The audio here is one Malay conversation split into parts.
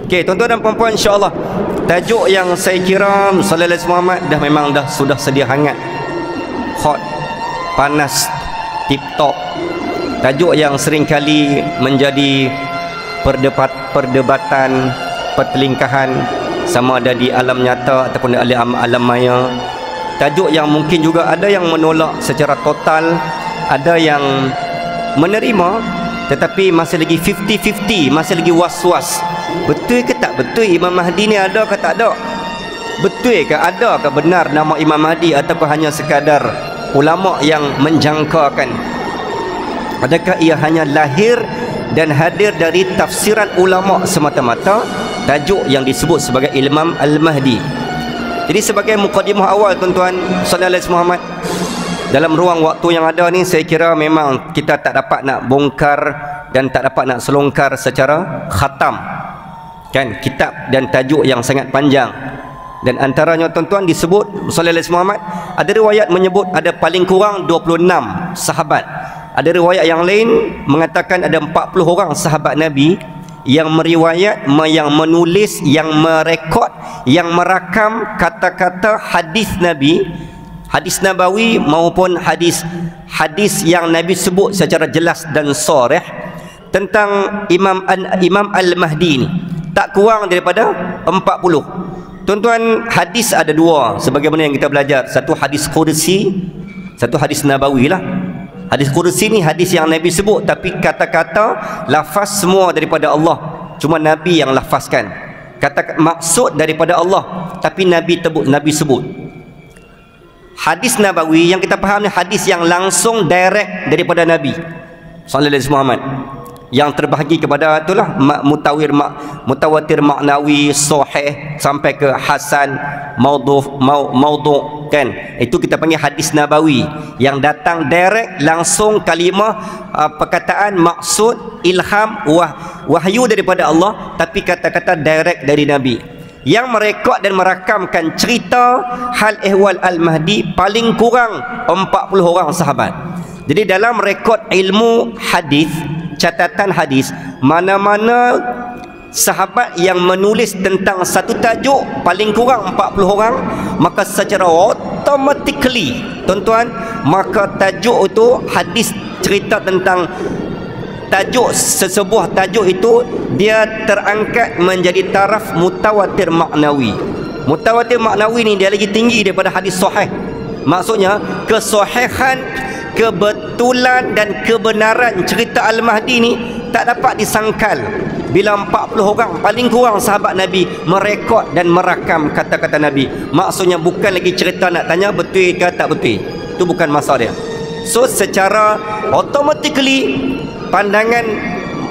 Okey, tuan-tuan dan puan-puan, insya-Allah tajuk yang saya kira Sallallahu Alaihi Muhammad dah memang dah sudah sedia hangat, hot, panas, tip top. Tajuk yang seringkali menjadi perdebatan, pertelingkahan, sama ada di alam nyata ataupun di alam maya. Tajuk yang mungkin juga ada yang menolak secara total, ada yang menerima, tetapi masih lagi 50-50, masih lagi was-was. Betul ke tak betul Imam Mahdi ni ada ke tak ada? Betul ke ada ke benar nama Imam Mahdi, ataukah hanya sekadar ulama yang menjangkakan? Adakah ia hanya lahir dan hadir dari tafsiran ulama semata-mata? Tajuk yang disebut sebagai Imam Al-Mahdi. Jadi sebagai mukadimah awal, tuan-tuan Sallallahu Alaihi Muhammad, dalam ruang waktu yang ada ni, saya kira memang kita tak dapat nak bongkar dan tak dapat nak selongkar secara khatam, kan, kitab dan tajuk yang sangat panjang. Dan antaranya, tuan-tuan, disebut Sallallahu Alaihi Muhammad, ada riwayat menyebut ada paling kurang 26 sahabat. Ada riwayat yang lain mengatakan ada 40 orang sahabat Nabi yang meriwayat, yang menulis, yang merekod, yang merakam kata-kata hadis Nabi, hadis Nabawi maupun hadis yang Nabi sebut secara jelas dan sharih tentang Imam Al-Mahdi ini. Tak kurang daripada 40. Tuan-tuan, hadis ada dua sebagaimana yang kita belajar. Satu hadis Qudsi, satu hadis Nabawi lah. Hadis Qudsi ni hadis yang Nabi sebut, tapi kata-kata, lafaz semua daripada Allah, cuma Nabi yang lafazkan. Kata maksud daripada Allah, tapi Nabi sebut. Hadis Nabawi yang kita faham ni hadis yang langsung direct daripada Nabi Sallallahu Alaihi Muhammad, yang terbahagi kepada itulah mutawatir maknawi, sahih sampai ke hasan, maudhu, kan. Itu kita panggil hadis Nabawi, yang datang direct, langsung kalimah, perkataan, maksud, ilham, wahyu daripada Allah, tapi kata-kata direct dari Nabi, yang merekod dan merakamkan cerita hal ehwal Al-Mahdi paling kurang 40 orang sahabat. Jadi dalam rekod ilmu hadis, catatan hadis, mana-mana sahabat yang menulis tentang satu tajuk paling kurang 40 orang, maka secara automatically, tuan-tuan, maka tajuk itu, hadis cerita tentang tajuk, sesebuah tajuk itu, dia terangkat menjadi taraf mutawatir maknawi. Mutawatir maknawi ni dia lagi tinggi daripada hadis sahih. Maksudnya kesahihan, kebetulan dan kebenaran cerita Al-Mahdi ni tak dapat disangkal bila 40 orang paling kurang sahabat Nabi merekod dan merakam kata-kata Nabi. Maksudnya bukan lagi cerita nak tanya betul ke tak betul, itu bukan masa dia. So secara automatically pandangan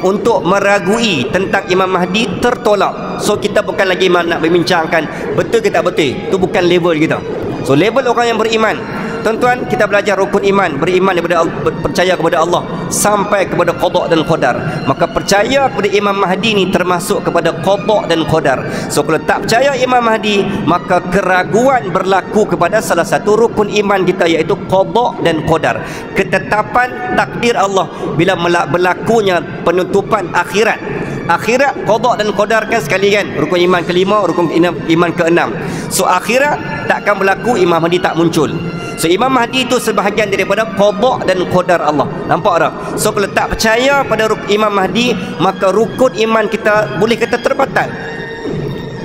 untuk meragui tentang Imam Mahdi tertolak. So kita bukan lagi nak membincangkan betul ke tak betul, itu bukan level kita. So level orang yang beriman, tuan-tuan, kita belajar rukun iman, beriman kepada, percaya kepada Allah sampai kepada qada dan qadar. Maka percaya kepada Imam Mahdi ni termasuk kepada qada dan qadar. So kalau tak percaya Imam Mahdi, maka keraguan berlaku kepada salah satu rukun iman kita, iaitu qada dan qadar, ketetapan takdir Allah bila berlakunya penutupan akhirat. Akhirat, qada dan qadar kan sekali kan, rukun iman kelima, rukun iman keenam. So akhirat takkan berlaku, Imam Mahdi tak muncul. So Imam Mahdi itu sebahagian daripada qada dan qadar Allah. Nampak tak? So kalau tak percaya pada Imam Mahdi, maka rukun iman kita boleh kata terbatal.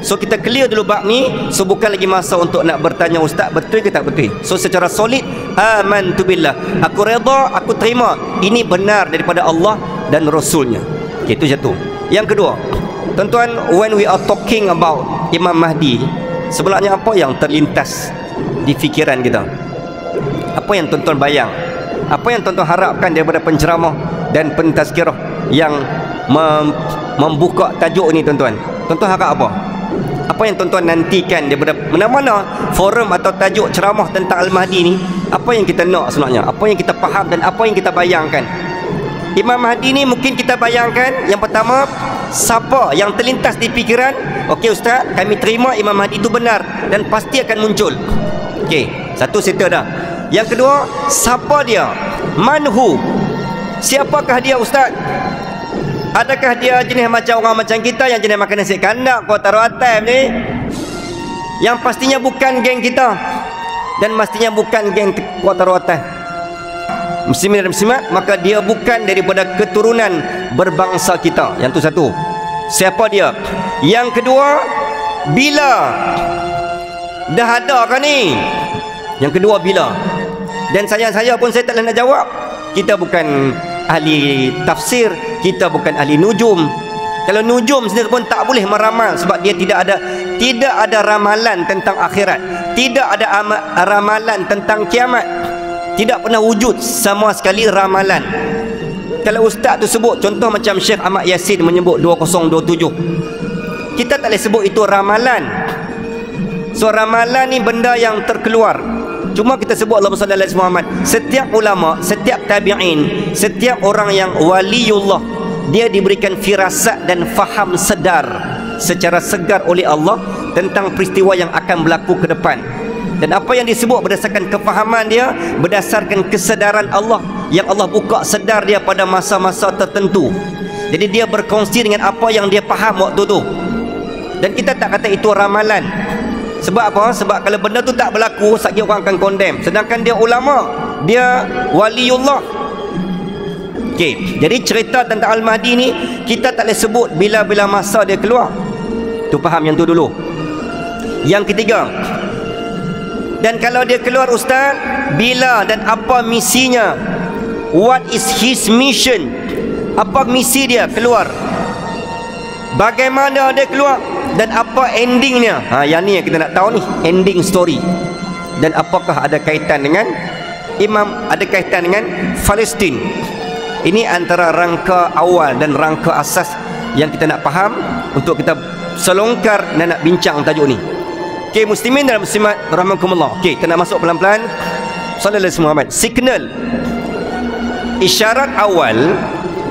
So kita clear dulu bab ni. So bukan lagi masa untuk nak bertanya, ustaz betul ke tak betul. So secara solid, amantu billah, aku redha, aku terima ini benar daripada Allah dan Rasulnya. Okay, itu satu. Yang kedua, tuan-tuan, when we are talking about Imam Mahdi, sebenarnya apa yang terlintas di fikiran kita? Apa yang tuan-tuan bayang? Apa yang tuan-tuan harapkan daripada penceramah dan pentazkirah yang membuka tajuk ni, tuan-tuan? Tuan-tuan harap apa? Apa yang tuan-tuan nantikan daripada mana-mana forum atau tajuk ceramah tentang Al-Mahdi ni? Apa yang kita nak sebenarnya? Apa yang kita faham dan apa yang kita bayangkan? Imam Mahdi ni mungkin kita bayangkan, yang pertama, siapa yang terlintas di fikiran, okey ustaz, kami terima Imam Mahdi itu benar dan pasti akan muncul. Okey, satu settle dah. Yang kedua, siapa dia? Manhu? Siapakah dia ustaz? Adakah dia jenis macam orang macam kita yang jenis makan nasi kandak Kota Roatam ni? Yang pastinya bukan geng kita, dan pastinya bukan geng Kota Roatam. Muslimin dan muslimat, maka dia bukan daripada keturunan berbangsa kita. Yang tu satu. Siapa dia? Yang kedua, bila dah ada kan ni? Yang kedua, bila? Dan saya pun saya tak nak jawab. Kita bukan ahli tafsir, kita bukan ahli nujum. Kalau nujum sendiri pun tak boleh meramal, sebab dia tidak ada ramalan tentang akhirat, tidak ada ramalan tentang kiamat. Tidak pernah wujud sama sekali ramalan. Kalau ustaz tu sebut, contoh macam Syekh Ahmad Yasin menyebut 2027, kita tak boleh sebut itu ramalan. So ramalan ni benda yang terkeluar. Cuma kita sebut Allah sallallahu alaihi Muhammad. Setiap ulama, setiap tabi'in, setiap orang yang waliullah, dia diberikan firasat dan faham sedar secara segar oleh Allah tentang peristiwa yang akan berlaku ke depan. Dan apa yang disebut berdasarkan kefahaman dia, berdasarkan kesedaran Allah, yang Allah buka sedar dia pada masa-masa tertentu. Jadi dia berkongsi dengan apa yang dia faham waktu tu. Dan kita tak kata itu ramalan. Sebab apa? Sebab kalau benda tu tak berlaku, sekali orang akan condemn. Sedangkan dia ulama, dia waliullah. Okey, jadi cerita tentang Al-Mahdi ni kita tak boleh sebut bila-bila masa dia keluar. Tu faham yang tu dulu. Yang ketiga, dan kalau dia keluar ustaz, bila dan apa misinya? What is his mission? Apa misi dia keluar? Bagaimana dia keluar? Dan apa endingnya? Yang ni yang kita nak tahu ni, ending story. Dan apakah ada kaitan dengan Imam, ada kaitan dengan Palestin? Ini antara rangka awal dan rangka asas yang kita nak faham untuk kita selongkar dan nak bincang tajuk ni. Okey, muslimin dan muslimat rahimakumullah. Okey, kita nak masuk pelan-pelan. Sallallahu alaihi Muhammad. Signal, isyarat awal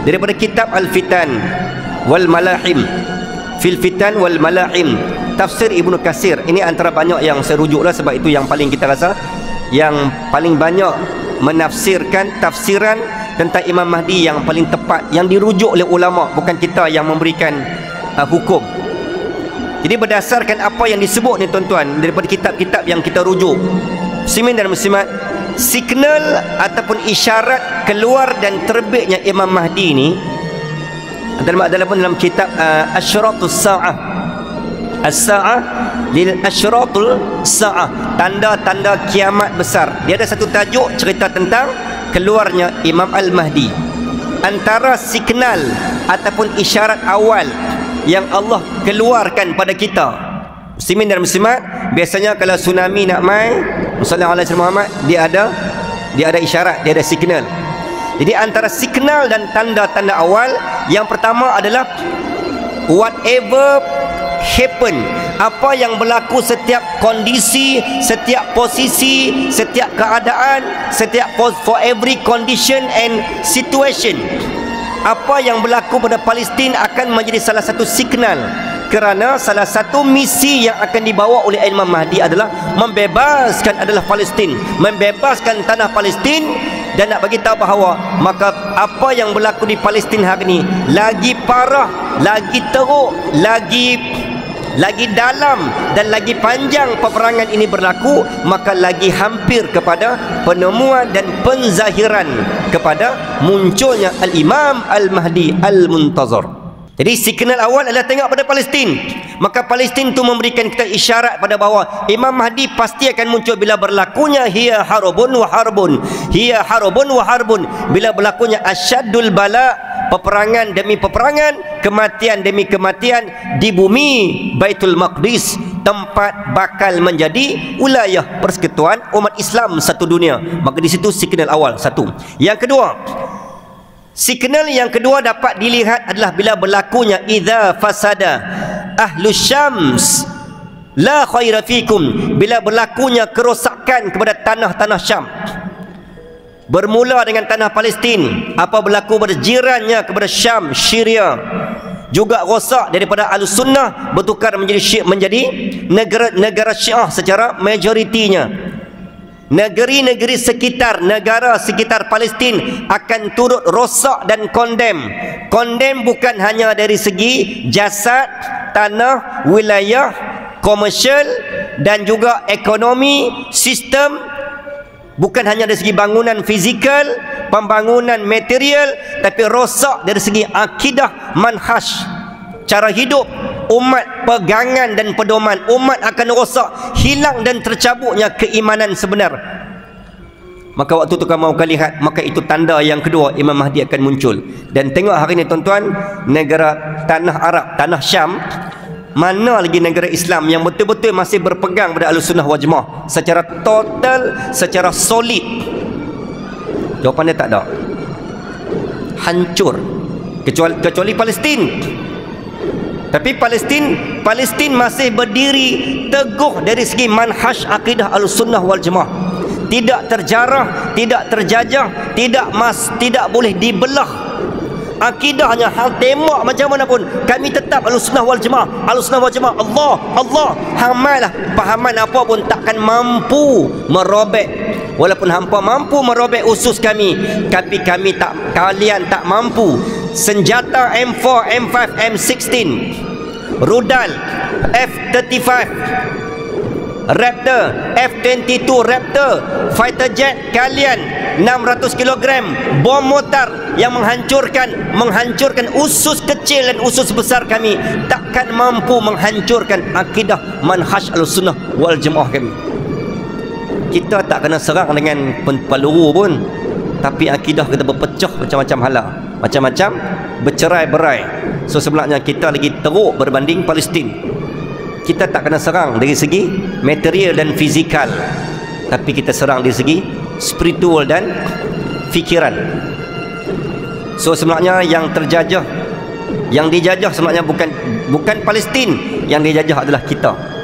daripada kitab Al-Fitan wal Malahim, Fil Fitan wal Malahim, tafsir Ibnu Katsir. Ini antara banyak yang saya rujuklah, sebab itu yang paling kita rasa yang paling banyak menafsirkan tafsiran tentang Imam Mahdi yang paling tepat, yang dirujuk oleh ulama, bukan kita yang memberikan hukum. Jadi berdasarkan apa yang disebut ni tuan-tuan daripada kitab-kitab yang kita rujuk, muslimin dan muslimat, signal ataupun isyarat keluar dan terbitnya Imam Mahdi ni dalam kitab Asyratus Sa'ah, As-Sa'ah lil Asyratul Sa'ah, tanda-tanda kiamat besar. Dia ada satu tajuk cerita tentang keluarnya Imam Al-Mahdi. Antara signal ataupun isyarat awal yang Allah keluarkan pada kita, muslimin dan muslimat, biasanya kalau tsunami nak mai, sallallahu alaihi Muhammad, dia ada isyarat, dia ada signal. Jadi antara signal dan tanda-tanda awal, yang pertama adalah whatever happen, apa yang berlaku, setiap kondisi, setiap posisi, setiap keadaan, for every condition and situation, apa yang berlaku pada Palestin akan menjadi salah satu signal. Kerana salah satu misi yang akan dibawa oleh Imam Mahdi adalah membebaskan Palestin, membebaskan tanah Palestin, dan nak bagi tahu bahawa maka apa yang berlaku di Palestin hari ini lagi parah, lagi teruk, lagi dalam dan lagi panjang peperangan ini berlaku, maka lagi hampir kepada penemuan dan penzahiran kepada munculnya Al-Imam Al-Mahdi Al-Muntazar. Jadi signal awal adalah tengok pada Palestin. Maka Palestin tu memberikan kita isyarat pada bahawa Imam Mahdi pasti akan muncul bila berlakunya hiya harubun wa harbun, hiya harubun wa harbun, bila berlakunya asyaddul bala, peperangan demi peperangan, kematian demi kematian di bumi Baitul Maqdis, tempat bakal menjadi wilayah persekutuan umat Islam satu dunia. Maka di situ signal awal satu. Yang kedua, signal yang kedua dapat dilihat adalah bila berlakunya idza fasada ahlus syams la khaira fikum, bila berlakunya kerosakan kepada tanah-tanah Syam. Bermula dengan tanah Palestin, apa berlaku pada jirannya kepada Syam, Syria, juga rosak daripada Ahlus-Sunnah bertukar menjadi negara Syiah secara majoritinya. negeri-negeri sekitar, negara sekitar Palestin akan turut rosak dan kondem. Kondem bukan hanya dari segi jasad, tanah, wilayah, komersial dan juga ekonomi, sistem. Bukan hanya dari segi bangunan fizikal, pembangunan material, tapi rosak dari segi akidah, manhaj, cara hidup umat, pegangan dan pedoman umat akan rosak, hilang dan tercabutnya keimanan sebenar. Maka waktu tu kamu akan lihat, maka itu tanda yang kedua Imam Mahdi akan muncul. Dan tengok hari ini tuan-tuan, negara tanah Arab, tanah Syam, mana lagi negara Islam yang betul-betul masih berpegang pada Ahlussunnah wal Jamaah secara total, secara solid? Jawapan dia tak ada. Hancur. Kecuali Palestin. Tapi Palestin masih berdiri teguh dari segi manhaj akidah Ahlussunnah wal Jamaah. Tidak terjarah, tidak terjajah, tidak boleh dibelah. Akidahnya hang tembak macam mana pun, kami tetap Ahlussunnah wal Jamaah. Ahlussunnah wal Jamaah, Allah. Hamalah pahaman apa pun takkan mampu merobek. Walaupun hampa mampu merobek usus kami, tapi kalian tak mampu. Senjata M4, M5, M16, rudal F-35 Raptor, F-22 Raptor, fighter jet kalian 600 kg, bom mortar yang menghancurkan usus kecil dan usus besar kami, takkan mampu menghancurkan akidah manhaj Ahlussunnah wal Jamaah kami. Kita tak kena serang dengan peluru pun, tapi akidah kita berpecah macam-macam hala, macam-macam bercerai-berai. So sebenarnya kita lagi teruk berbanding Palestin. Kita tak kena serang dari segi material dan fizikal, tapi kita serang dari segi spiritual dan fikiran. So sebenarnya yang terjajah, yang dijajah sebenarnya bukan Palestin, yang dijajah adalah kita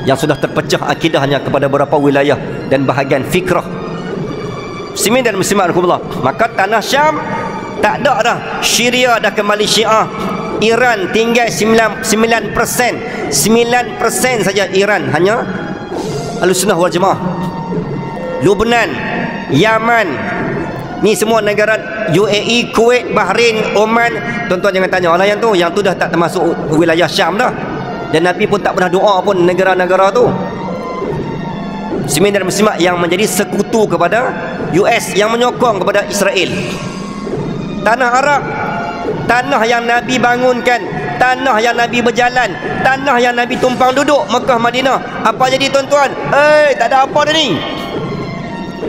yang sudah terpecah akidahnya kepada beberapa wilayah dan bahagian fikrah. Muslimin dan muslimat rahimakumullah, maka tanah Syam tak ada dah. Syria dah kembali Syiah. Iran tinggal 9% saja. Iran hanya Ahlussunnah wal Jamaah. Lubnan, Yaman, ni semua negara, UAE, Kuwait, Bahrain, Oman. Tuan-tuan jangan tanya lah yang tu dah tak termasuk wilayah Syam dah. Dan Nabi pun tak pernah doa pun negara-negara tu. Muslimin dan muslimat yang menjadi sekutu kepada US, yang menyokong kepada Israel. Tanah Arab, tanah yang Nabi bangunkan, tanah yang Nabi berjalan, tanah yang Nabi tumpang duduk, Mekah, Madinah. Apa jadi tuan-tuan? Tak ada apa dah ni.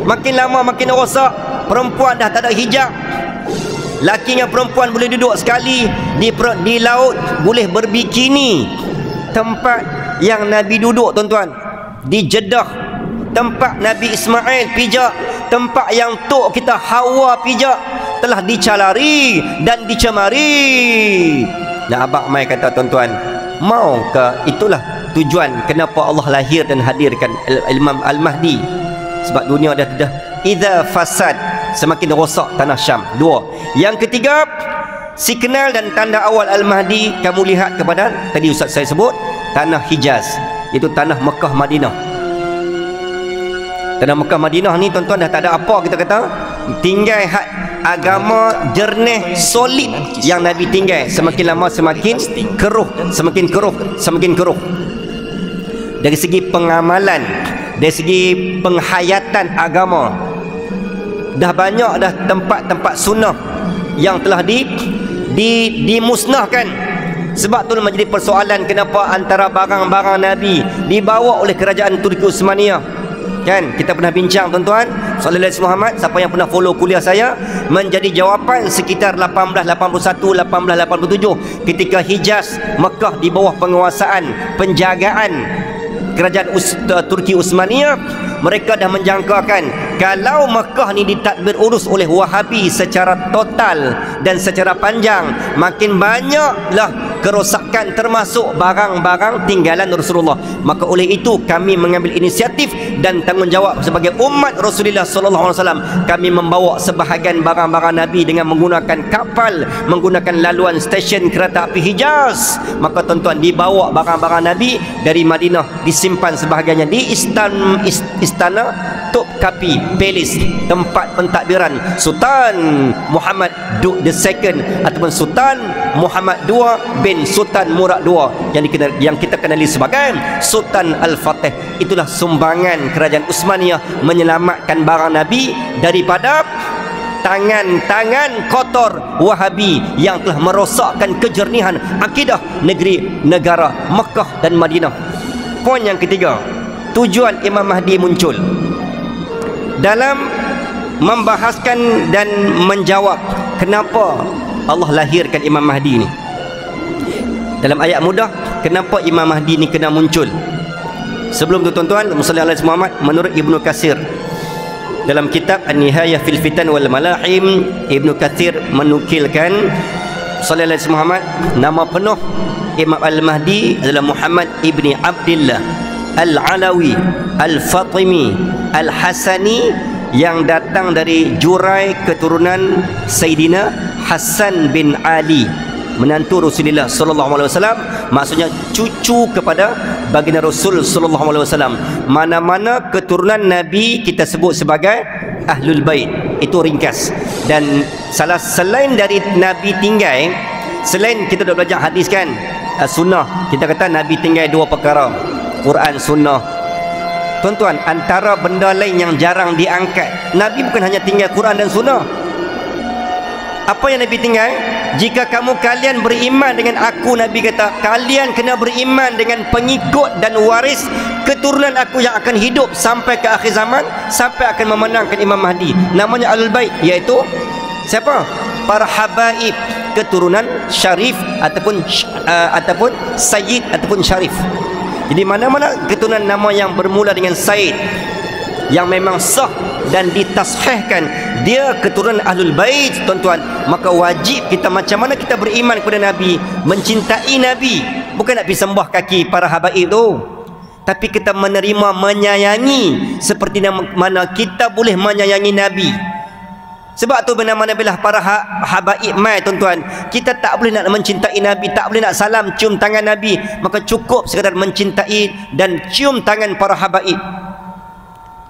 Makin lama makin rosak. Perempuan dah tak ada hijab. Laki dengan perempuan boleh duduk sekali di laut, boleh berbikini. Tempat yang Nabi duduk tuan-tuan, di Jeddah, tempat Nabi Ismail pijak, tempat yang tok kita Hawa pijak, telah dicalari dan dicemari. Dan Abang Mai kata, tuan-tuan, mau ke itulah tujuan kenapa Allah lahir dan hadirkan Imam Al-Mahdi. Sebab dunia dah idza fasad, semakin rosak tanah Syam. Dua. Yang ketiga, signal dan tanda awal Al-Mahdi kamu lihat kepada, tadi Ustaz saya sebut, tanah Hijaz, itu tanah Mekah, Madinah. Tanah Mekah, Madinah ni tuan-tuan dah tak ada apa kita kata, tinggal agama jernih, solid yang Nabi tinggal. Semakin lama semakin keruh, semakin keruh. Dari segi pengamalan, dari segi penghayatan agama, dah banyak dah tempat-tempat sunnah yang telah dimusnahkan. Sebab tu menjadi persoalan kenapa antara barang-barang Nabi dibawa oleh kerajaan Turki Uthmaniyah. Kan kita pernah bincang tuan-tuan, sallallahu alaihi Muhammad, siapa yang pernah follow kuliah saya, menjadi jawapan sekitar 1881 1887 ketika Hijaz, Mekah di bawah penguasaan penjagaan kerajaan Turki Uthmaniyah. Mereka dah menjangkakan kalau Mekah ni ditadbir urus oleh Wahabi secara total dan secara panjang, makin banyaklah kerosakan termasuk barang-barang tinggalan Rasulullah. Maka oleh itu kami mengambil inisiatif dan tanggungjawab sebagai umat Rasulullah sallallahu alaihi wasallam. Kami membawa sebahagian barang-barang Nabi dengan menggunakan kapal, menggunakan laluan stesen kereta api Hijaz. Maka tuan-tuan, dibawa barang-barang Nabi dari Madinah, disimpan sebahagiannya di istana Topkapi Palace, tempat pentadbiran Sultan Muhammad II ataupun Sultan Muhammad II bin Sultan Murad II yang kita kenali sebagai Sultan Al-Fatih. Itulah sumbangan kerajaan Uthmaniyah menyelamatkan barang Nabi daripada tangan-tangan kotor Wahabi yang telah merosakkan kejernihan akidah negara Mekah dan Madinah. Poin yang ketiga, tujuan Imam Mahdi muncul dalam membahaskan dan menjawab kenapa Allah lahirkan Imam Mahdi ini. Dalam ayat mudah, kenapa Imam Mahdi ini kena muncul? Sebelum tu tuan-tuan, Muhammad Muhammad, menurut Ibnu Katsir dalam kitab An-Nihayah fil Fitan wal Malahim, Ibnu Katsir menukilkan sallallahu alaihi Muhammad, nama penuh Imam Al-Mahdi adalah Muhammad ibni Abdillah Al-Alawi Al-Fatimi Al-Hasani, yang datang dari jurai keturunan Sayyidina Hasan bin Ali, menantu Rasulullah sallallahu alaihi wasallam, maksudnya cucu kepada baginda Rasul sallallahu alaihi wasallam. Mana-mana keturunan Nabi kita sebut sebagai Ahlul Bait, itu ringkas. Dan selain dari Nabi tinggal, selain kita dah belajar hadis kan, sunnah, kita kata Nabi tinggal dua perkara, Quran, sunnah. Tuan-tuan, antara benda lain yang jarang diangkat, Nabi bukan hanya tinggal Quran dan sunnah. Apa yang Nabi tinggal? Jika kalian beriman dengan aku, Nabi kata, kalian kena beriman dengan pengikut dan waris keturunan aku yang akan hidup sampai ke akhir zaman, sampai akan memenangkan Imam Mahdi. Namanya Ahlul Bait, iaitu siapa? Para habaib, keturunan syarif ataupun sayyid ataupun syarif. Jadi mana-mana keturunan nama yang bermula dengan Said, yang memang sah dan ditashihkan dia keturunan Ahlul Bait, tuan-tuan, maka wajib kita, macam mana kita beriman kepada Nabi, mencintai Nabi, bukan nak pergi sembah kaki para habaib tu, tapi kita menerima, menyayangi seperti mana kita boleh menyayangi Nabi. Sebab tu mana-mana bila para habaib mai, tuan-tuan, kita tak boleh nak mencintai Nabi, tak boleh nak salam cium tangan Nabi, maka cukup sekadar mencintai dan cium tangan para habaib.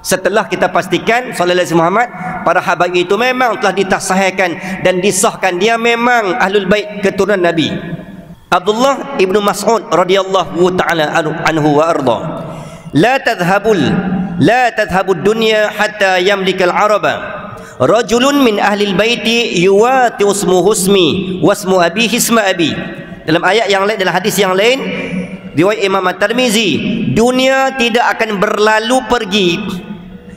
Setelah kita pastikan sallallahu alaihi Muhammad, para habaib itu memang telah ditasahihkan dan disahkan dia memang Ahlul Bait, keturunan Nabi. Abdullah ibnu Mas'ud radhiyallahu taala anhu wa arda, la tadhhabud dunya hatta yamlikal araba rajulun min ahlil baiti yuwati usmuhu ismi wasmu abihi isma abi. Dalam ayat yang lain, dalam hadis yang lain riwayat Imam At-Tirmizi, dunia tidak akan berlalu pergi,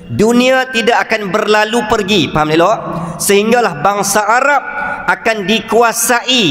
dunia tidak akan berlalu pergi, faham elok, sehinggalah bangsa Arab akan dikuasai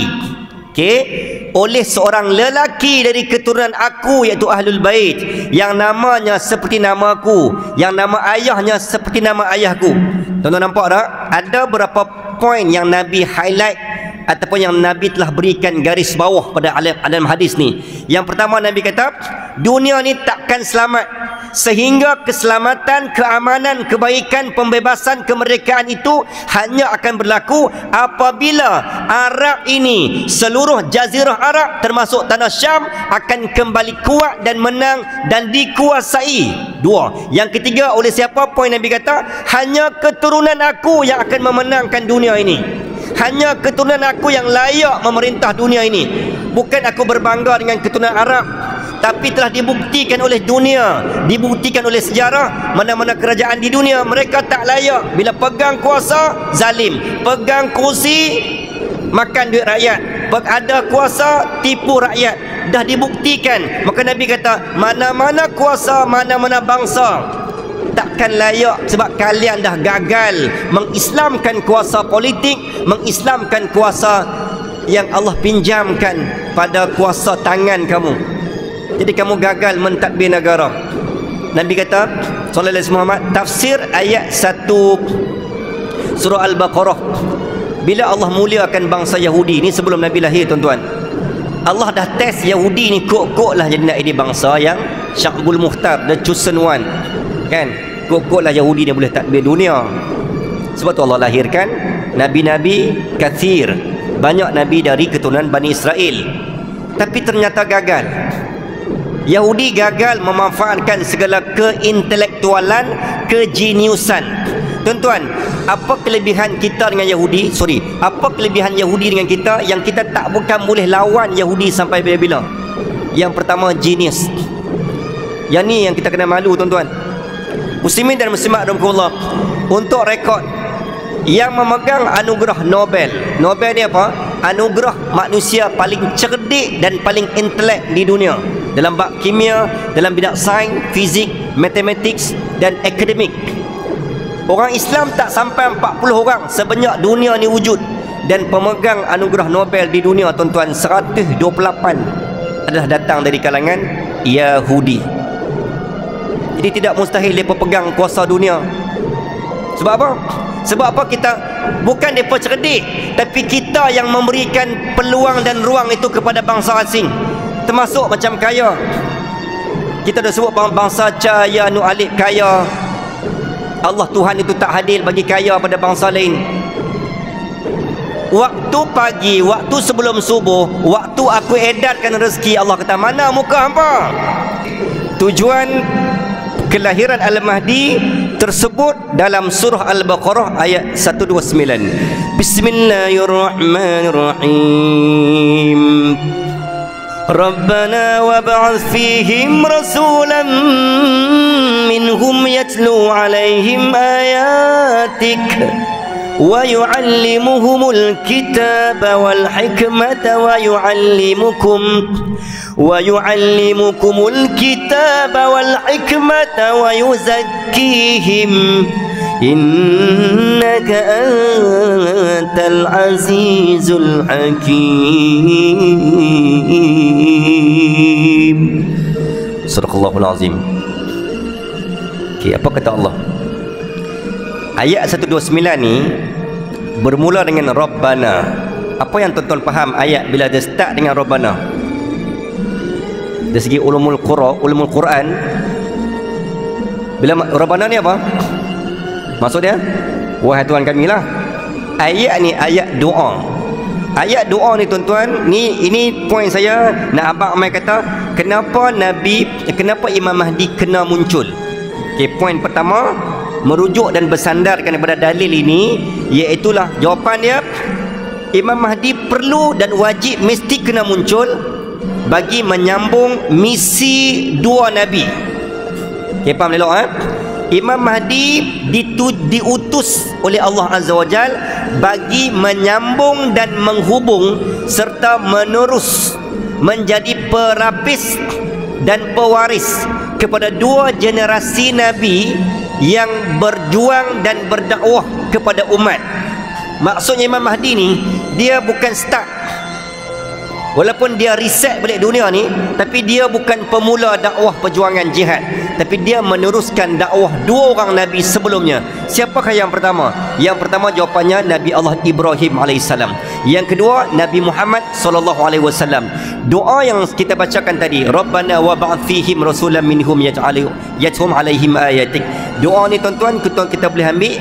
oleh seorang lelaki dari keturunan aku, iaitu Ahlul Bait, yang namanya seperti namaku, yang nama ayahnya seperti nama ayahku. Tuan-tuan nampak tak? Ada berapa poin yang Nabi highlight ataupun yang Nabi telah berikan garis bawah pada dalam hadis ni. Yang pertama, Nabi kata dunia ni takkan selamat, sehingga keselamatan, keamanan, kebaikan, pembebasan, kemerdekaan itu hanya akan berlaku apabila Arab ini, seluruh jazirah Arab termasuk tanah Syam, akan kembali kuat dan menang dan dikuasai. Dua. Yang ketiga, oleh siapa? Poin Nabi kata, hanya keturunan aku yang akan memenangkan dunia ini, hanya keturunan aku yang layak memerintah dunia ini. Bukan aku berbangga dengan keturunan Arab, tapi telah dibuktikan oleh dunia, dibuktikan oleh sejarah, mana-mana kerajaan di dunia mereka tak layak. Bila pegang kuasa, zalim, pegang kursi, makan duit rakyat, ada kuasa, tipu rakyat. Dah dibuktikan. Maka Nabi kata, mana-mana kuasa, mana-mana bangsa takkan layak, sebab kalian dah gagal mengislamkan kuasa politik, mengislamkan kuasa yang Allah pinjamkan pada kuasa tangan kamu. Jadi kamu gagal mentadbir negara. Nabi kata sallallahu alaihi Muhammad, tafsir ayat 1 surah Al-Baqarah, bila Allah muliakan bangsa Yahudi ni sebelum Nabi lahir, tuan-tuan, Allah dah test Yahudi ni, kok lah jadi nak ini bangsa yang Syakbul Muhtar, the chosen one, kan? Kok lah Yahudi ni boleh takbir dunia. Sebab tu Allah lahirkan nabi-nabi kathir, banyak nabi dari keturunan Bani Israel. Tapi ternyata gagal. Yahudi gagal memanfaatkan segala keintelektualan, kejeniusan. Tuan-tuan, apa kelebihan kita dengan Yahudi? Apa kelebihan Yahudi dengan kita yang kita tak bukan boleh lawan Yahudi sampai bila-bila? Yang pertama, genius. Yang ni yang kita kena malu, tuan-tuan. Muslimin dan muslimat rahmatullah, untuk rekod yang memegang anugerah Nobel. Nobel ni apa? Anugerah manusia paling cerdik dan paling intelek di dunia, dalam bab kimia, dalam bidang sains, fizik, matematik dan akademik. Orang Islam tak sampai 40 orang sebanyak dunia ni wujud. Dan pemegang anugerah Nobel di dunia, tuan-tuan, 128 adalah datang dari kalangan Yahudi. Jadi tidak mustahil mereka pegang kuasa dunia. Sebab apa? Sebab apa? Kita bukan mereka cerdik, tapi kita yang memberikan peluang dan ruang itu kepada bangsa asing. Termasuk macam kaya. Kita dah sebut bangsa Cahaya Nu Alif kaya. Allah Tuhan itu tak adil bagi kaya pada bangsa lain. Waktu pagi, waktu sebelum subuh, waktu aku edarkan rezeki, Allah kata, mana muka hampa? Tujuan kelahiran Al-Mahdi tersebut dalam surah Al-Baqarah ayat 129. Bismillahirrahmanirrahim. Rabbana wab'ath fihim rasulan minhum yatlu alaihim ayatik wa yu'allimuhumul kitaba wal hikmata wa yu'allimukumul kitaba wal hikmata wa yuzakkihim innaka antal azizul hakim. Sadaqallahul azim. Okey, apa kata Allah? Ayat 129 ni bermula dengan Rabbana. Apa yang tuan-tuan faham ayat bila dia start dengan Rabbana? Dari segi ulumul Quran, bila Rabbana ni apa? Maksud dia, wahai Tuhan kami lah. Ayat ni ayat doa. Ayat doa ni, tuan-tuan, ini poin saya. Nak abang Amai kata, kenapa Imam Mahdi kena muncul? Okey, poin pertama, merujuk dan bersandarkan kepada dalil ini, iaitulah jawapan dia, Imam Mahdi perlu dan wajib mesti kena muncul bagi menyambung misi dua Nabi. Okay, faham elok? Imam Mahdi diutus oleh Allah Azza wa Jal bagi menyambung dan menghubung serta menerus menjadi perapis dan pewaris kepada dua generasi Nabi yang berjuang dan berdakwah kepada umat. Maksudnya Imam Mahdi ni, dia bukan start, walaupun dia reset balik dunia ni, tapi dia bukan pemula dakwah perjuangan jihad, tapi dia meneruskan dakwah dua orang Nabi sebelumnya. Siapakah yang pertama? Yang pertama jawapannya Nabi Allah Ibrahim AS. Yang kedua Nabi Muhammad SAW. Doa yang kita bacakan tadi, Rabbana wab'ath fihim rasulan minhum yathum alaihim ayatik. Doa ni, tuan-tuan, kita boleh ambil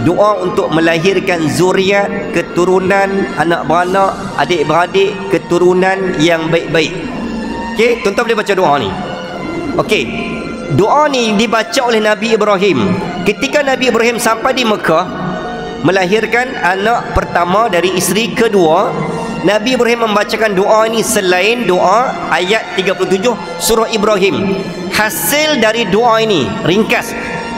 doa untuk melahirkan zuriat, keturunan, anak beranak, adik-beradik, keturunan yang baik-baik. Okey, tuan-tuan boleh baca doa ni. Okey, doa ni dibaca oleh Nabi Ibrahim ketika Nabi Ibrahim sampai di Mekah, melahirkan anak pertama dari isteri kedua. Nabi Ibrahim membacakan doa ini selain doa ayat 37 surah Ibrahim. Hasil dari doa ini, ringkas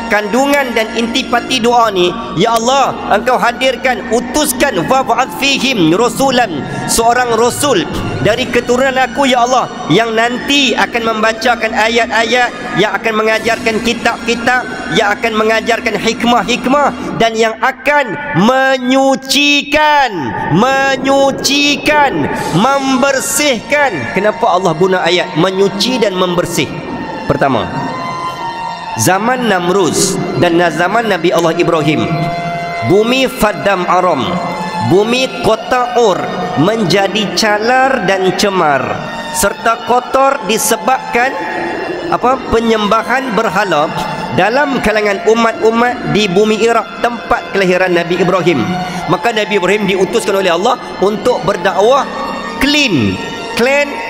kandungan dan intipati doa ni, ya Allah, Engkau hadirkan, utuskan, wab'ath fihim rasulan, seorang rasul dari keturunan aku, ya Allah, yang nanti akan membacakan ayat-ayat, yang akan mengajarkan kitab-kitab, yang akan mengajarkan hikmah-hikmah, dan yang akan menyucikan, membersihkan. Kenapa Allah guna ayat menyuci dan membersih? Pertama, zaman Namruz dan zaman Nabi Allah Ibrahim, bumi Faddam Aram, bumi kota Ur menjadi calar dan cemar serta kotor disebabkan penyembahan berhala dalam kalangan umat-umat di bumi Iraq, tempat kelahiran Nabi Ibrahim. Maka Nabi Ibrahim diutuskan oleh Allah untuk berdakwah clean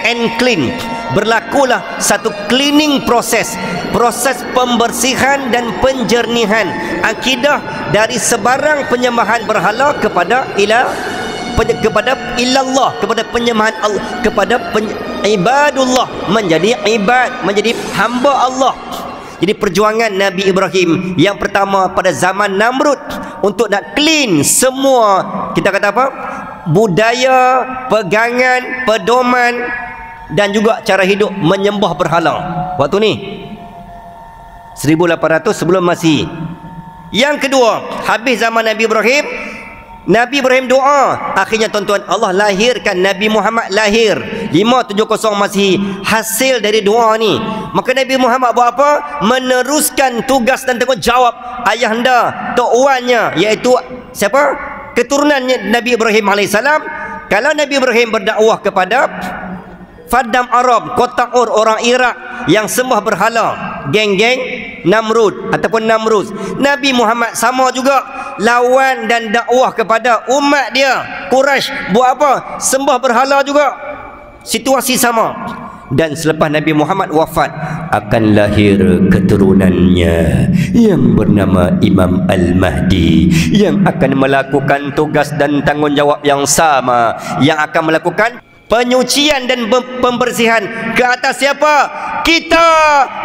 and clean. Berlakulah satu cleaning proses pembersihan dan penjernihan akidah dari sebarang penyembahan berhala kepada ilallah, kepada penyembahan Allah, kepada ibadullah, menjadi hamba Allah. Jadi perjuangan Nabi Ibrahim yang pertama pada zaman Namrud untuk nak clean semua, kita kata budaya, pegangan, pedoman dan juga cara hidup menyembah berhala. Waktu ni 1800 sebelum Masihi. Yang kedua, habis zaman Nabi Ibrahim doa. Akhirnya tuan-tuan, Allah lahirkan Nabi Muhammad, lahir 570 Masihi, hasil dari doa ni. Maka Nabi Muhammad buat apa? Meneruskan tugas dan tanggungjawab ayahanda, tok wannya, iaitu siapa? Keturunannya Nabi Ibrahim AS. Kalau Nabi Ibrahim berdakwah kepada Faddam Arab, kota Ur, orang Iraq yang sembah berhala, geng-geng Namrud ataupun Namruz, Nabi Muhammad sama juga lawan dan dakwah kepada umat dia Quraisy. Buat apa? Sembah berhala juga. Situasi sama. Dan selepas Nabi Muhammad wafat, akan lahir keturunannya yang bernama Imam Al-Mahdi, yang akan melakukan tugas dan tanggungjawab yang sama, yang akan melakukan penyucian dan pembersihan ke atas siapa? Kita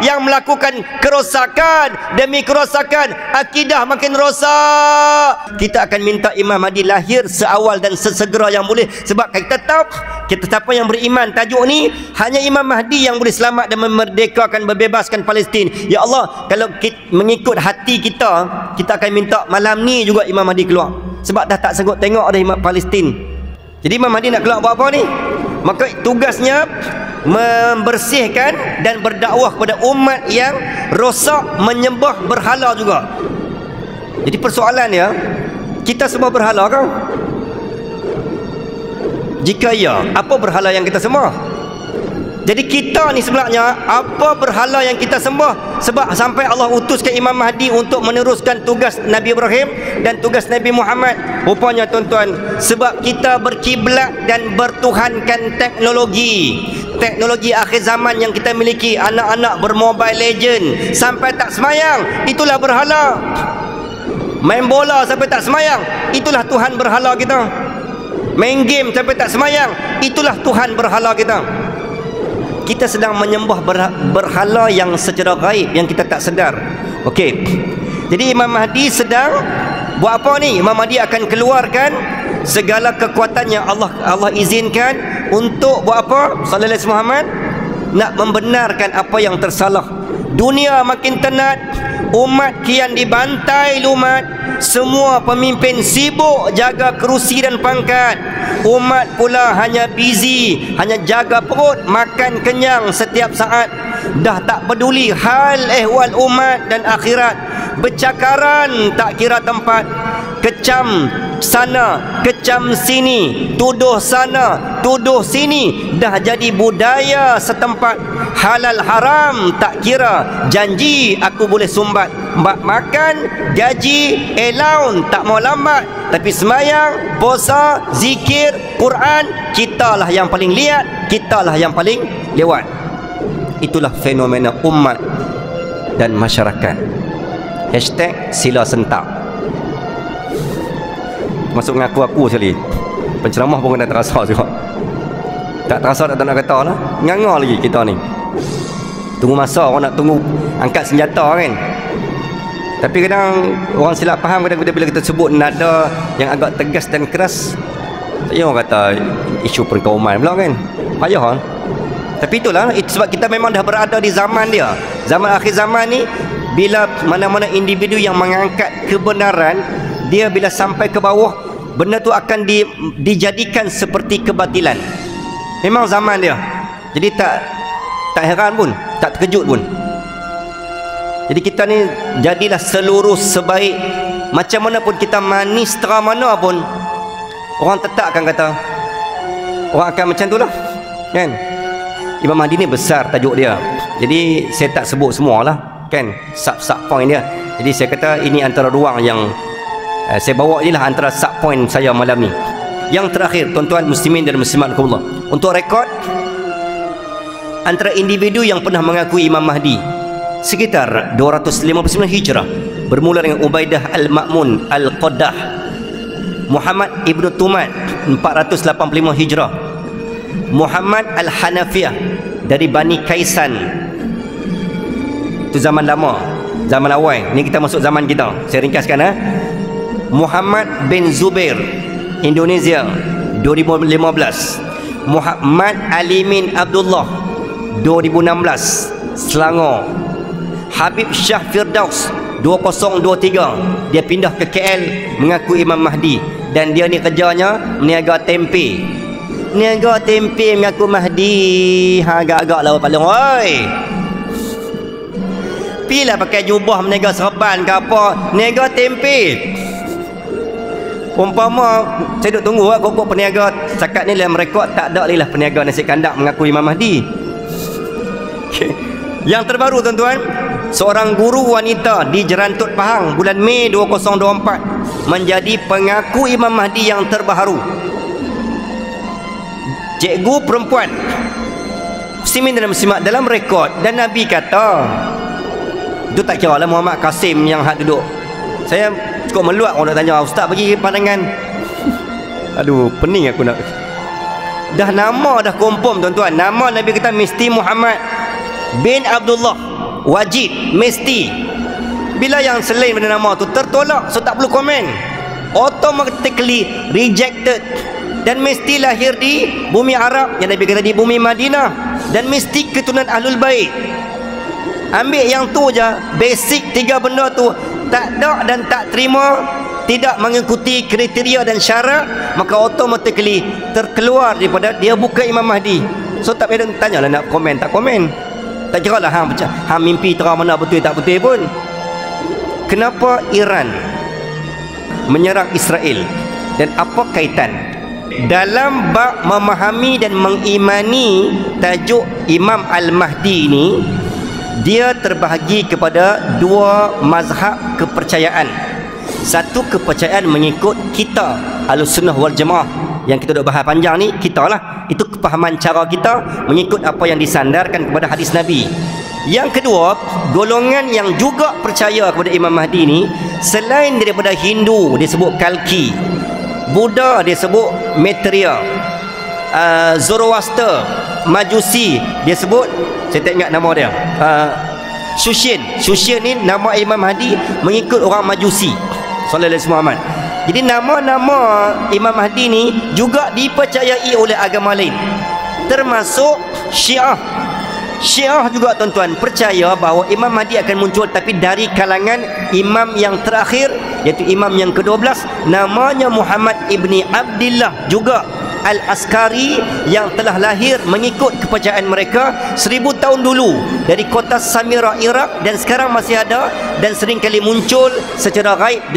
yang melakukan kerosakan demi kerosakan, akidah makin rosak. Kita akan minta Imam Mahdi lahir seawal dan sesegera yang boleh. Sebab kita tahu, kita siapa yang beriman tajuk ni, hanya Imam Mahdi yang boleh selamat dan memerdekakan, membebaskan Palestin. Ya Allah, kalau kita mengikut hati kita, kita akan minta malam ni juga Imam Mahdi keluar. Sebab dah tak sanggup tengok ada Imam Palestin. Jadi Imam Mahdi nak keluar buat apa ni? Maka tugasnya membersihkan dan berdakwah kepada umat yang rosak menyembah berhala juga. Jadi persoalannya, kita semua berhala kau? Jika ya, apa berhala yang kita sembah? Jadi kita ni sebenarnya apa berhala yang kita sembah? Sebab sampai Allah utuskan Imam Mahdi untuk meneruskan tugas Nabi Ibrahim dan tugas Nabi Muhammad. Rupanya tuan-tuan, sebab kita berkiblat dan bertuhankan teknologi akhir zaman yang kita miliki. Anak-anak bermobile legend sampai tak semayang, itulah berhala. Main bola sampai tak semayang, itulah Tuhan berhala kita. Main game sampai tak semayang, itulah Tuhan berhala kita. Kita sedang menyembah berhala yang secara gaib, yang kita tak sedar. Okey. Jadi Imam Mahdi sedang buat apa ni? Imam Mahdi akan keluarkan segala kekuatan yang Allah izinkan untuk buat apa? Sallallahu alaihi Muhammad nak membenarkan apa yang tersalah. Dunia makin tenat, umat kian dibantai lumat, semua pemimpin sibuk jaga kerusi dan pangkat, umat pula hanya busy, hanya jaga perut, makan kenyang setiap saat, dah tak peduli hal ehwal umat dan akhirat. Bercakaran tak kira tempat, kecam sana, kecam sini, tuduh sana, tuduh sini, dah jadi budaya setempat. Halal haram tak kira, janji aku boleh sumbat. Mbak makan, gaji, allowance tak mau lambat. Tapi semayang, puasa, zikir, Quran, kitalah yang paling lihat, kitalah yang paling lewat. Itulah fenomena umat dan masyarakat. #sila sentak. Masuk mengaku aku sekali. Penceramah pun tak terasa juga. Tak terasa, tak nak kata lah. Nganga lagi kita ni. Tunggu masa orang nak tunggu angkat senjata kan. Tapi kadang orang silap faham, kadang bila kita sebut nada yang agak tegas dan keras, tak payah orang kata isu perkauman pula kan. Payah kan. Tapi itulah, sebab kita memang dah berada di zaman dia. Zaman akhir zaman ni, bila mana-mana individu yang mengangkat kebenaran, dia bila sampai ke bawah, benda tu akan dijadikan seperti kebatilan. Memang zaman dia. Jadi tak heran pun, tak terkejut pun. Jadi kita ni jadilah seluruh sebaik, macam mana pun kita manis tera mana pun, orang tetap akan kata, orang akan macam tu lah kan. Imam Mahdi ni besar tajuk dia, jadi saya tak sebut semualah kan, sub point dia. Jadi saya kata ini antara ruang yang saya bawa je lah, antara sub point saya malam ni. Yang terakhir, tuan-tuan muslimin dan muslimat Allah, untuk rekod antara individu yang pernah mengakui Imam Mahdi sekitar 259 Hijrah, bermula dengan Ubaidah Al-Ma'mun Al-Qaddah, Muhammad Ibn Tumad 485 Hijrah, Muhammad Al-Hanafiyah dari Bani Kaisan, itu zaman lama, zaman awal ni, kita masuk zaman kita, saya ringkaskan Muhammad bin Zubair, Indonesia 2015, Muhammad Alimin Abdullah 2016, Selangor, Habib Shah Firdaus 2023, dia pindah ke KL mengaku Imam Mahdi, dan dia ni kerjanya meniaga tempe. Niaga tempe mengaku Mahdi, agak-agak lah paling oi. Pilah pakai jubah meniaga serban ke apa, niaga tempe. Umpama saya duk tunggu kok peniaga setakat ni dalam rekod tak ada lagi lah peniaga nasi kandak mengaku Imam Mahdi. Okay. Yang terbaru tuan-tuan, seorang guru wanita di Jerantut Pahang bulan Mei 2024 menjadi pengaku Imam Mahdi yang terbaru. Cikgu perempuan, muslimin dan muslimat, dalam rekod, dan Nabi kata, itu tak kira lah Muhammad Kasim yang hak duduk. Saya cukup meluat orang nak tanya, ustaz bagi pandangan. Aduh, pening aku nak. Dah nama dah confirm tuan-tuan, nama Nabi kata mesti Muhammad bin Abdullah, wajib, mesti. Bila yang selain pada nama tu tertolak, so tak perlu komen, automatically rejected. Dan mesti lahir di bumi Arab, yang Nabi kata di bumi Madinah, dan mesti keturunan Ahlul Bait. Ambil yang tu je, basic tiga benda tu, tak ada dan tak terima, tidak mengikuti kriteria dan syarat, maka automatically terkeluar daripada dia bukan Imam Mahdi. So tak payah tanya lah nak komen, tak komen. Tak kira lah hang mimpi terang mana betul tak betul pun. Kenapa Iran menyerang Israel, dan apa kaitan dalam bab memahami dan mengimani tajuk Imam Al-Mahdi ni? Dia terbahagi kepada dua mazhab kepercayaan. Satu kepercayaan mengikut kita Ahlussunnah wal Jamaah, yang kita dah bahas panjang ni, kita lah, itu kepahaman cara kita mengikut apa yang disandarkan kepada hadis Nabi. Yang kedua, golongan yang juga percaya kepada Imam Mahdi ni, selain daripada Hindu dia sebut Kalki, Buddha dia sebut Maitreya, Zoroaster, Majusi dia sebut, saya tak ingat nama dia, Shushin ni nama Imam Mahdi mengikut orang Majusi sallallahu alaihi Muhammad. Jadi nama-nama Imam Mahdi ni juga dipercayai oleh agama lain, termasuk Syiah. Syiah juga tuan-tuan percaya bahawa Imam Mahdi akan muncul, tapi dari kalangan imam yang terakhir, iaitu imam yang ke-12, namanya Muhammad ibni Abdillah juga Al-Askari, yang telah lahir mengikut kepercayaan mereka 1000 tahun dulu dari kota Samarra, Iraq, dan sekarang masih ada dan sering kali muncul secara gaib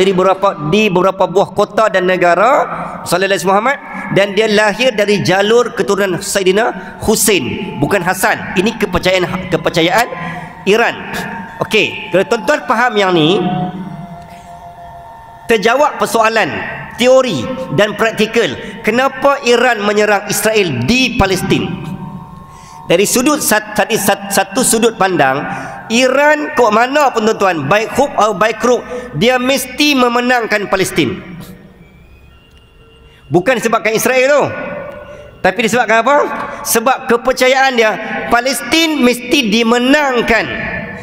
di beberapa buah kota dan negara sallallahu alaihi Muhammad, dan dia lahir dari jalur keturunan Sayyidina Husain, bukan Hasan. Ini kepercayaan Iran. Okey, kalau tuan-tuan faham yang ni, terjawab persoalan teori dan praktikal kenapa Iran menyerang Israel di Palestin. Dari satu sudut pandang, Iran kok mana pun tuan-tuan, baik hub atau baik kruk, dia mesti memenangkan Palestin. Bukan disebabkan Israel tu, tapi disebabkan apa? Sebab kepercayaan dia, Palestin mesti dimenangkan.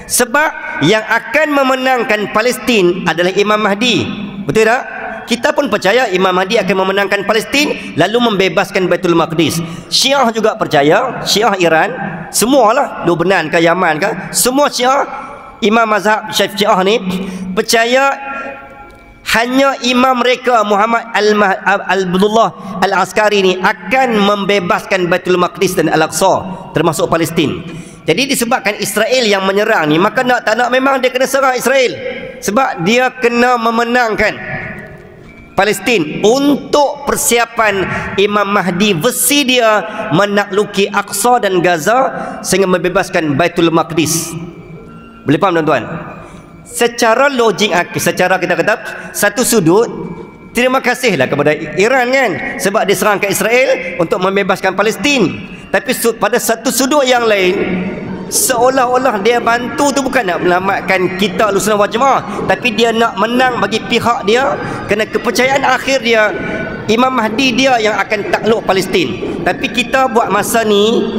Sebab yang akan memenangkan Palestin adalah Imam Mahdi. Betul tak? Kita pun percaya Imam Mahdi akan memenangkan Palestin, lalu membebaskan Baitul Maqdis. Syiah juga percaya, Syiah Iran, semualah, Lebanon ke Yaman ke, semua Syiah, imam mazhab Syiah ni percaya hanya imam mereka Muhammad Abdullah Al-Askari ni akan membebaskan Baitul Maqdis dan Al-Aqsa, termasuk Palestin. Jadi disebabkan Israel yang menyerang ni, maka nak tak nak memang dia kena serang Israel, sebab dia kena memenangkan. Palestin untuk persiapan Imam Mahdi versi dia menakluki Aqsa dan Gaza sehingga membebaskan Baitul Maqdis. Boleh faham tuan-tuan? Secara logik akal, secara kita kata satu sudut, terima kasihlah kepada Iran kan, sebab dia serang ke Israel untuk membebaskan Palestin. Tapi pada satu sudut yang lain, seolah-olah dia bantu tu bukan nak menyelamatkan kita Ahlussunnah wal Jamaah, tapi dia nak menang bagi pihak dia, kerana kepercayaan akhir dia Imam Mahdi dia yang akan takluk Palestin. Tapi kita buat masa ni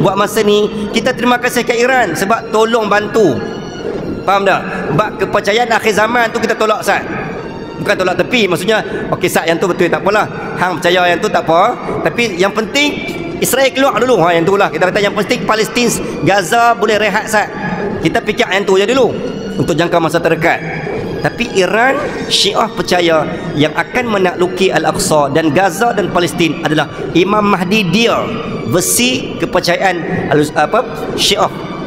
kita terima kasih ke Iran sebab tolong bantu. Faham tak? Sebab kepercayaan akhir zaman tu kita tolak sat. Bukan tolak tepi, maksudnya okey sat yang tu betul tak apalah. Hang percaya yang tu tak apa, tapi yang penting Israel keluar dulu. Yang tu lah kita kata yang penting Palestin, Gaza boleh rehat sat. Kita fikir yang tu je dulu untuk jangka masa terdekat. Tapi Iran Syiah percaya yang akan menakluki Al-Aqsa dan Gaza dan Palestin adalah Imam Mahdi dia, versi kepercayaan Syiah.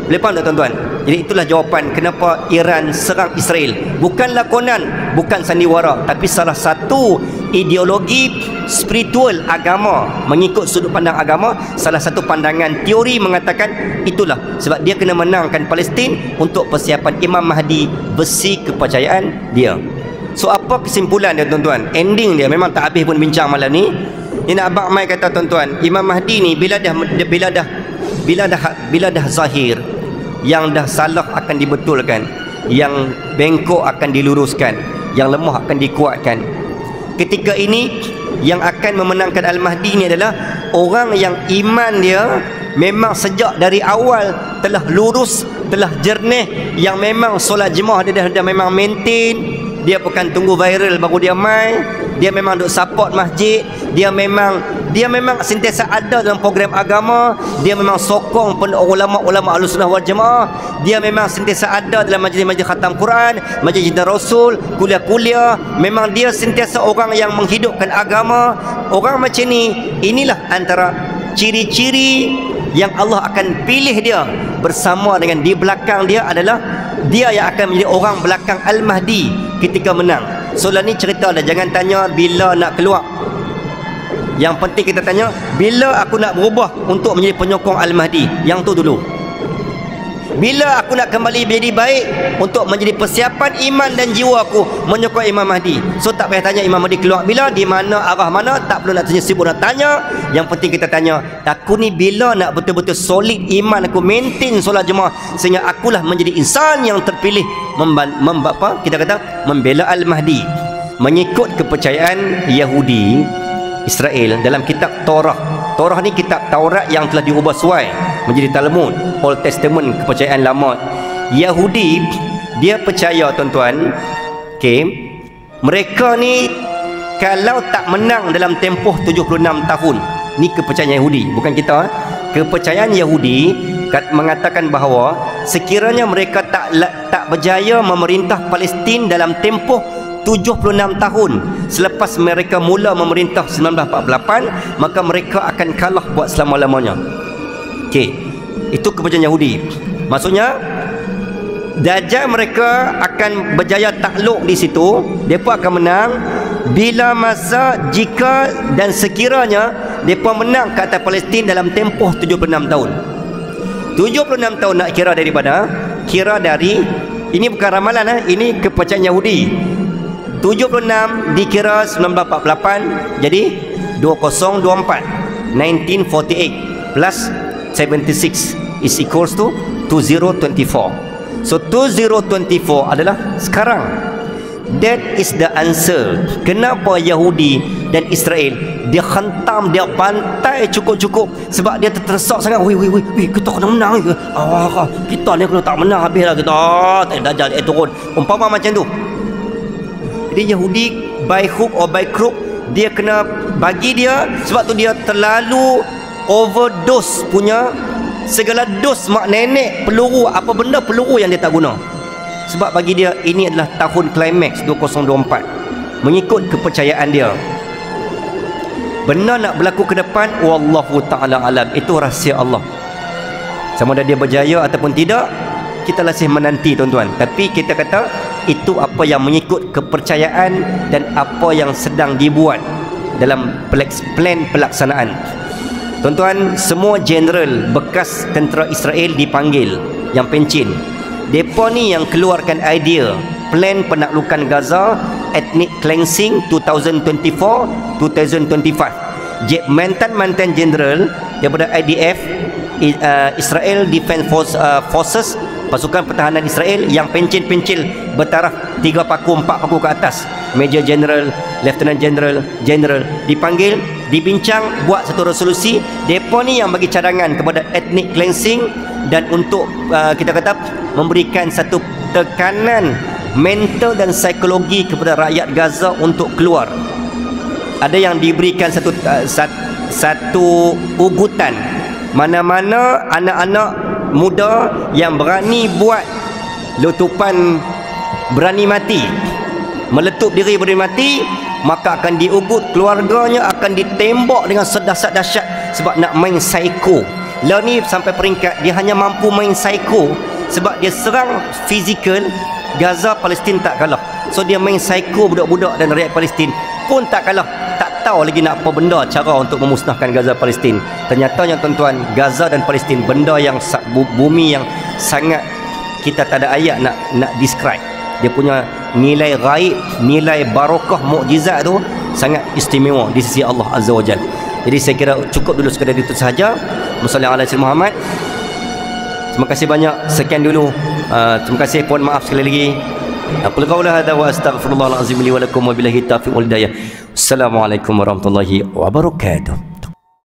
Boleh faham tak tuan-tuan? Jadi itulah jawapan kenapa Iran serang Israel. Bukan lakonan, bukan sandiwara, tapi salah satu ideologi spiritual agama, mengikut sudut pandang agama. Salah satu pandangan teori mengatakan itulah sebab dia kena menangkan Palestin untuk persiapan Imam Mahdi versi kepercayaan dia. So apa kesimpulan dia tuan-tuan? Ending dia memang tak habis pun bincang malam ni. Ini Abang Mai kata tuan-tuan, Imam Mahdi ni bila dah zahir, yang dah salah akan dibetulkan, yang bengkok akan diluruskan, yang lemah akan dikuatkan. Ketika ini yang akan memenangkan Al-Mahdi ni adalah orang yang iman dia memang sejak dari awal telah lurus, telah jernih, yang memang solat jemaah dia dah memang maintain. Dia bukan tunggu viral baru dia mai. Dia memang duk support masjid. Dia memang sentiasa ada dalam program agama. Dia memang sokong ulama-ulama Ahlussunnah wal Jamaah. Dia memang sentiasa ada dalam majlis-majlis khatam Quran, majlis cinta Rasul, kuliah-kuliah. Memang dia sentiasa orang yang menghidupkan agama. Orang macam ni, inilah antara ciri-ciri yang Allah akan pilih dia bersama dengan di belakang dia adalah dia yang akan menjadi orang belakang Al-Mahdi ketika menang. Soalan ni cerita dah, jangan tanya bila nak keluar. Yang penting kita tanya bila aku nak berubah untuk menjadi penyokong Al-Mahdi. Yang tu dulu. Bila aku nak kembali menjadi baik untuk menjadi persiapan iman dan jiwa aku menyokong Imam Mahdi. So tak payah tanya Imam Mahdi keluar bila, di mana, arah mana, tak perlu nak tanya, sibuk nak tanya. Yang penting kita tanya, aku ni bila nak betul-betul solid iman aku, maintain solat jemaah, sehingga akulah menjadi insan yang terpilih kita kata membela Al-Mahdi. Mengikut kepercayaan Yahudi Israel dalam kitab Torah. Torah ni kitab Taurat yang telah diubah suai menjadi Talmud, Old Testament, kepercayaan lama. Yahudi dia percaya tuan-tuan, mereka ni kalau tak menang dalam tempoh 76 tahun, ni kepercayaan Yahudi, bukan kita. Kepercayaan Yahudi mengatakan bahawa sekiranya mereka tak berjaya memerintah Palestin dalam tempoh 76 tahun selepas mereka mula memerintah 1948, maka mereka akan kalah buat selama-lamanya. Itu kepercayaan Yahudi. Maksudnya Dajjal mereka akan berjaya takluk di situ, mereka akan menang bila masa, jika dan sekiranya mereka menang ke atas Palestin dalam tempoh 76 tahun. 76 tahun nak kira dari ini bukan ramalan, ini kepercayaan Yahudi. 76 dikira 1948, jadi 2024, 1948 plus 76 is equals to 2024. So 2024 adalah sekarang. That is the answer. Kenapa Yahudi dan Israel dia hantam, dia bantai cukup-cukup, sebab dia terdesak sangat. Wih, kita kena menang ke? Kita ni kena tak menang habislah kita. Dajjal turun. Umpama macam tu. Jadi Yahudi by hook or by crook dia kena bagi dia, sebab tu dia terlalu overdose punya segala dos mak nenek peluru, apa benda peluru yang dia tak guna. Sebab bagi dia ini adalah tahun climax 2024 mengikut kepercayaan dia. Benar nak berlaku ke depan, wallahu ta'ala alam, itu rahsia Allah. Sama ada dia berjaya ataupun tidak, kita masih menanti tuan-tuan. Tapi kita kata itu apa yang mengikut kepercayaan dan apa yang sedang dibuat dalam plan pelaksanaan. Tuan-tuan, semua general bekas tentera Israel dipanggil yang pencin. Depa ni yang keluarkan idea plan penaklukan Gaza, ethnic cleansing 2024-2025. Mantan general daripada IDF, Israel Defense Forces, pasukan pertahanan Israel yang pencil bertaraf 3 paku 4 paku ke atas, Major General, Lieutenant General, General dipanggil, dibincang, buat satu resolusi. Depa ni yang bagi cadangan kepada ethnic cleansing dan untuk kita kata memberikan satu tekanan mental dan psikologi kepada rakyat Gaza untuk keluar. Ada yang diberikan satu ugutan, mana-mana anak-anak muda yang berani buat letupan, berani mati, meletup diri berani mati, maka akan diugut, keluarganya akan ditembak dengan sedahsyat sebab nak main psycho. Lah ni sampai peringkat dia hanya mampu main psycho sebab dia serang fizikal. Gaza, Palestin tak kalah, so dia main psycho budak-budak dan rakyat Palestin pun tak kalah. Tak tahu lagi nak apa benda cara untuk memusnahkan Gaza, Palestin. Ternyatanya tuan-tuan, Gaza dan Palestin benda yang bumi yang sangat kita tak ada ayat nak describe. Dia punya nilai ghaib, nilai barakah, mukjizat tu sangat istimewa di sisi Allah Azza wa Jalla. Jadi saya kira cukup dulu sekadar itu sahaja. Wassalamualaikum warahmatullahi Muhammad. Terima kasih banyak. Sekian dulu. Terima kasih. Mohon maaf sekali lagi. Aqulu qawla hadza wa astaghfirullahal azim li wa lakum wa billahi taufiq wal hidayah. Assalamualaikum warahmatullahi wabarakatuh.